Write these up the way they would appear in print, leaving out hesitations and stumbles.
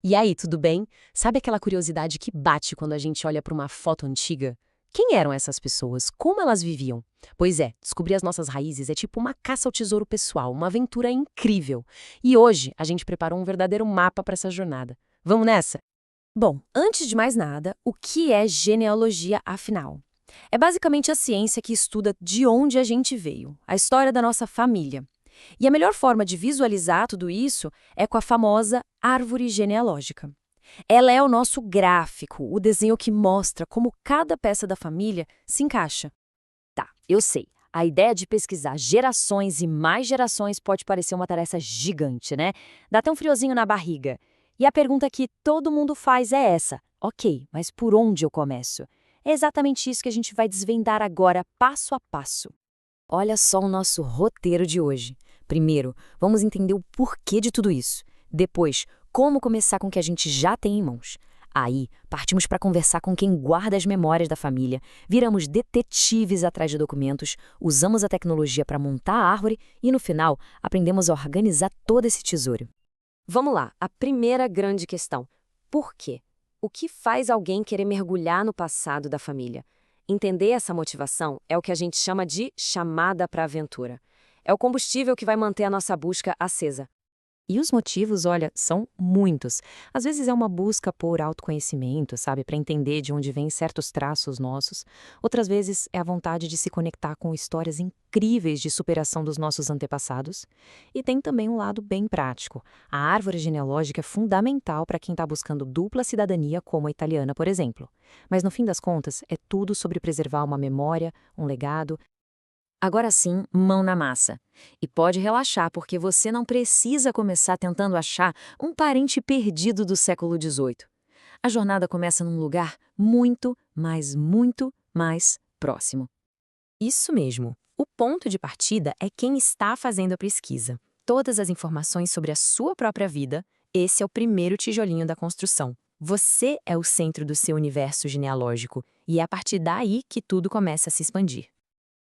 E aí, tudo bem? Sabe aquela curiosidade que bate quando a gente olha para uma foto antiga? Quem eram essas pessoas? Como elas viviam? Pois é, descobrir as nossas raízes é tipo uma caça ao tesouro pessoal, uma aventura incrível. E hoje a gente preparou um verdadeiro mapa para essa jornada. Vamos nessa? Bom, antes de mais nada, o que é genealogia, afinal? É basicamente a ciência que estuda de onde a gente veio, a história da nossa família. E a melhor forma de visualizar tudo isso é com a famosa árvore genealógica. Ela é o nosso gráfico, o desenho que mostra como cada peça da família se encaixa. Tá, eu sei. A ideia de pesquisar gerações e mais gerações pode parecer uma tarefa gigante, né? Dá até um friozinho na barriga. E a pergunta que todo mundo faz é essa: ok, mas por onde eu começo? É exatamente isso que a gente vai desvendar agora, passo a passo. Olha só o nosso roteiro de hoje. Primeiro, vamos entender o porquê de tudo isso. Depois, como começar com o que a gente já tem em mãos. Aí, partimos para conversar com quem guarda as memórias da família, viramos detetives atrás de documentos, usamos a tecnologia para montar a árvore e, no final, aprendemos a organizar todo esse tesouro. Vamos lá, a primeira grande questão. Por quê? O que faz alguém querer mergulhar no passado da família? Entender essa motivação é o que a gente chama de chamada para a aventura. É o combustível que vai manter a nossa busca acesa. E os motivos, olha, são muitos. Às vezes é uma busca por autoconhecimento, sabe, para entender de onde vêm certos traços nossos. Outras vezes é a vontade de se conectar com histórias incríveis de superação dos nossos antepassados. E tem também um lado bem prático. A árvore genealógica é fundamental para quem está buscando dupla cidadania, como a italiana, por exemplo. Mas no fim das contas, é tudo sobre preservar uma memória, um legado. Agora sim, mão na massa. E pode relaxar, porque você não precisa começar tentando achar um parente perdido do século XVIII. A jornada começa num lugar muito mais próximo. Isso mesmo. O ponto de partida é quem está fazendo a pesquisa. Todas as informações sobre a sua própria vida, esse é o primeiro tijolinho da construção. Você é o centro do seu universo genealógico, e é a partir daí que tudo começa a se expandir.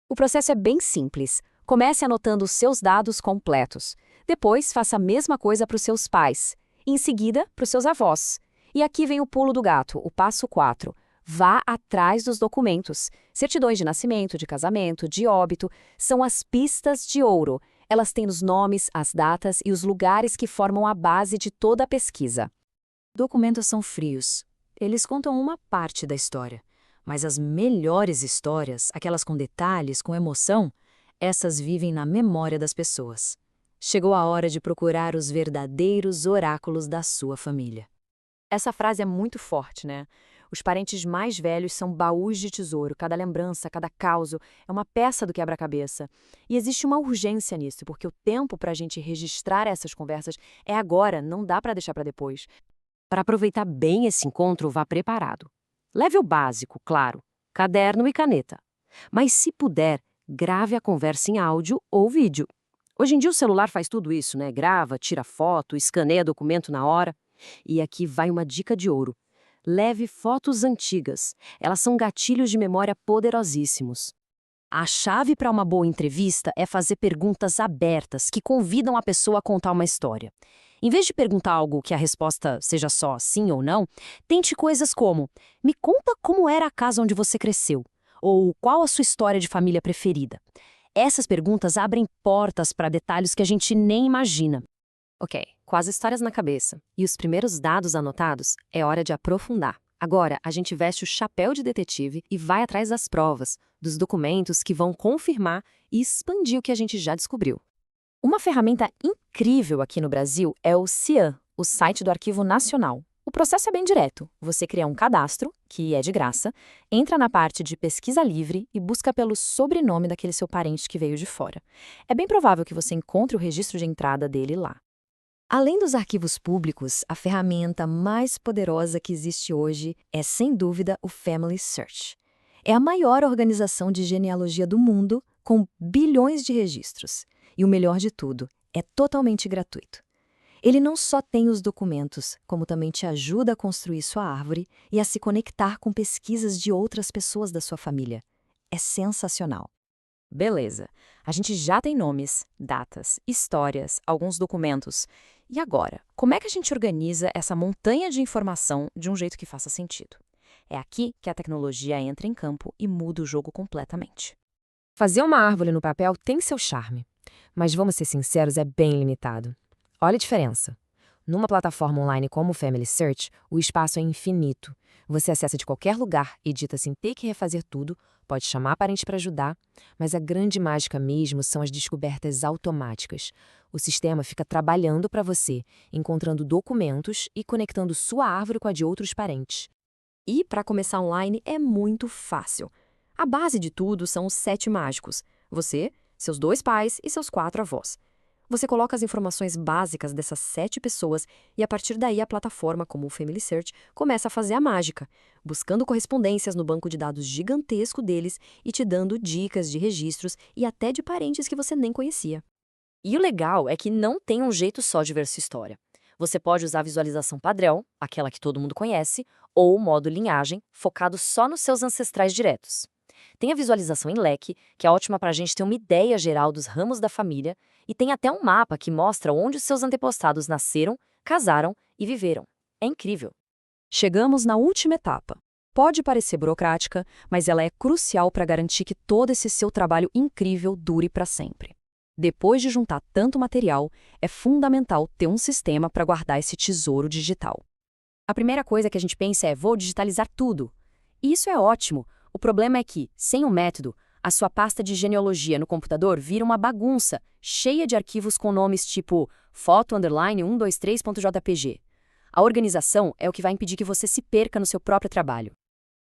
O processo é bem simples. Comece anotando os seus dados completos. Depois, faça a mesma coisa para os seus pais. E, em seguida, para os seus avós. E aqui vem o pulo do gato, o passo 4. Vá atrás dos documentos. Certidões de nascimento, de casamento, de óbito, são as pistas de ouro. Elas têm os nomes, as datas e os lugares que formam a base de toda a pesquisa. Documentos são frios. Eles contam uma parte da história. Mas as melhores histórias, aquelas com detalhes, com emoção, essas vivem na memória das pessoas. Chegou a hora de procurar os verdadeiros oráculos da sua família. Essa frase é muito forte, né? Os parentes mais velhos são baús de tesouro, cada lembrança, cada causo é uma peça do quebra-cabeça. E existe uma urgência nisso, porque o tempo para a gente registrar essas conversas é agora, não dá para deixar para depois. Para aproveitar bem esse encontro, vá preparado. Leve o básico, claro, caderno e caneta. Mas, se puder, grave a conversa em áudio ou vídeo. Hoje em dia o celular faz tudo isso, né? Grava, tira foto, escaneia documento na hora. E aqui vai uma dica de ouro. Leve fotos antigas. Elas são gatilhos de memória poderosíssimos. A chave para uma boa entrevista é fazer perguntas abertas que convidam a pessoa a contar uma história. Em vez de perguntar algo que a resposta seja só sim ou não, tente coisas como: me conta como era a casa onde você cresceu, ou qual a sua história de família preferida. Essas perguntas abrem portas para detalhes que a gente nem imagina. Ok, com as histórias na cabeça e os primeiros dados anotados, é hora de aprofundar. Agora, a gente veste o chapéu de detetive e vai atrás das provas, dos documentos que vão confirmar e expandir o que a gente já descobriu. Uma ferramenta incrível aqui no Brasil é o CIAN, o site do Arquivo Nacional. O processo é bem direto. Você cria um cadastro, que é de graça, entra na parte de pesquisa livre e busca pelo sobrenome daquele seu parente que veio de fora. É bem provável que você encontre o registro de entrada dele lá. Além dos arquivos públicos, a ferramenta mais poderosa que existe hoje é, sem dúvida, o Family Search. É a maior organização de genealogia do mundo, com bilhões de registros. E o melhor de tudo, é totalmente gratuito. Ele não só tem os documentos, como também te ajuda a construir sua árvore e a se conectar com pesquisas de outras pessoas da sua família. É sensacional. Beleza. A gente já tem nomes, datas, histórias, alguns documentos. E agora, como é que a gente organiza essa montanha de informação de um jeito que faça sentido? É aqui que a tecnologia entra em campo e muda o jogo completamente. Fazer uma árvore no papel tem seu charme, mas vamos ser sinceros, é bem limitado. Olha a diferença. Numa plataforma online como o Family Search, o espaço é infinito. Você acessa de qualquer lugar, edita sem ter que refazer tudo, pode chamar parente para ajudar, mas a grande mágica mesmo são as descobertas automáticas. O sistema fica trabalhando para você, encontrando documentos e conectando sua árvore com a de outros parentes. E, para começar online, é muito fácil. A base de tudo são os 7 mágicos. Você, seus 2 pais e seus 4 avós. Você coloca as informações básicas dessas 7 pessoas e, a partir daí, a plataforma, como o Family Search, começa a fazer a mágica, buscando correspondências no banco de dados gigantesco deles e te dando dicas de registros e até de parentes que você nem conhecia. E o legal é que não tem um jeito só de ver sua história. Você pode usar a visualização padrão, aquela que todo mundo conhece, ou o modo linhagem, focado só nos seus ancestrais diretos. Tem a visualização em leque, que é ótima para a gente ter uma ideia geral dos ramos da família, e tem até um mapa que mostra onde os seus antepassados nasceram, casaram e viveram. É incrível. Chegamos na última etapa. Pode parecer burocrática, mas ela é crucial para garantir que todo esse seu trabalho incrível dure para sempre. Depois de juntar tanto material, é fundamental ter um sistema para guardar esse tesouro digital. A primeira coisa que a gente pensa é: vou digitalizar tudo. E isso é ótimo. O problema é que, sem um método, a sua pasta de genealogia no computador vira uma bagunça, cheia de arquivos com nomes tipo foto_123.jpg. A organização é o que vai impedir que você se perca no seu próprio trabalho.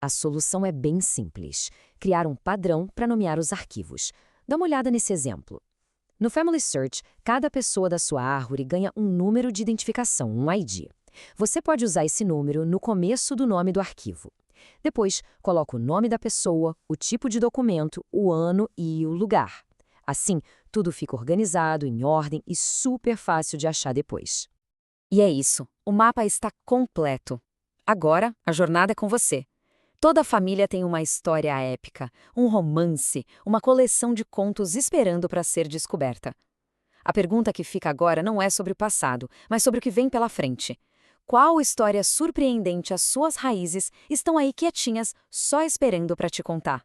A solução é bem simples: criar um padrão para nomear os arquivos. Dá uma olhada nesse exemplo. No Family Search, cada pessoa da sua árvore ganha um número de identificação, um ID. Você pode usar esse número no começo do nome do arquivo. Depois, coloca o nome da pessoa, o tipo de documento, o ano e o lugar. Assim, tudo fica organizado, em ordem e super fácil de achar depois. E é isso. O mapa está completo. Agora, a jornada é com você. Toda família tem uma história épica, um romance, uma coleção de contos esperando para ser descoberta. A pergunta que fica agora não é sobre o passado, mas sobre o que vem pela frente. Qual história surpreendente as suas raízes estão aí quietinhas, só esperando para te contar?